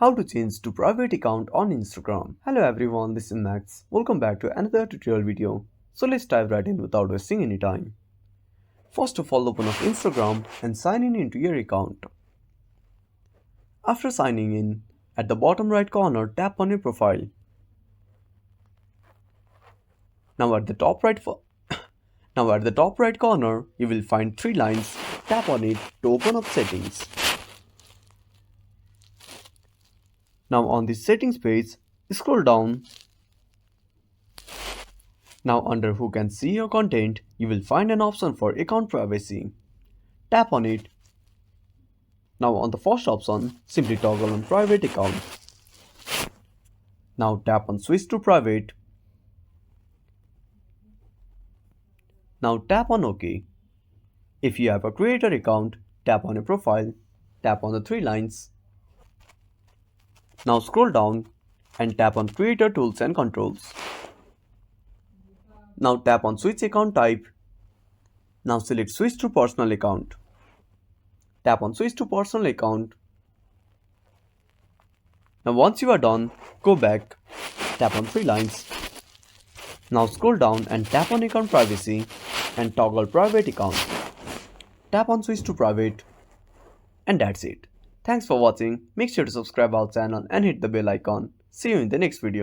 How to change to private account on Instagram. Hello everyone, this is Max. Welcome back to another tutorial video. So let's dive right in without wasting any time. First of all, open up Instagram and sign in into your account. After signing in, at the bottom right corner, tap on your profile. Now at the top right corner, you will find three lines. Tap on it to open up settings. Now on the settings page, scroll down. Now under who can see your content, you will find an option for account privacy. Tap on it. Now on the first option, simply toggle on private account. Now tap on switch to private. Now tap on OK. If you have a creator account, tap on your profile. Tap on the three lines. Now scroll down and tap on creator tools and controls. Now tap on switch account type. Now select switch to personal account. Tap on switch to personal account. Now once you are done, go back, tap on three lines. Now scroll down and tap on account privacy and toggle private account. Tap on switch to private and that's it. Thanks for watching. Make sure to subscribe our channel and hit the bell icon. See you in the next video.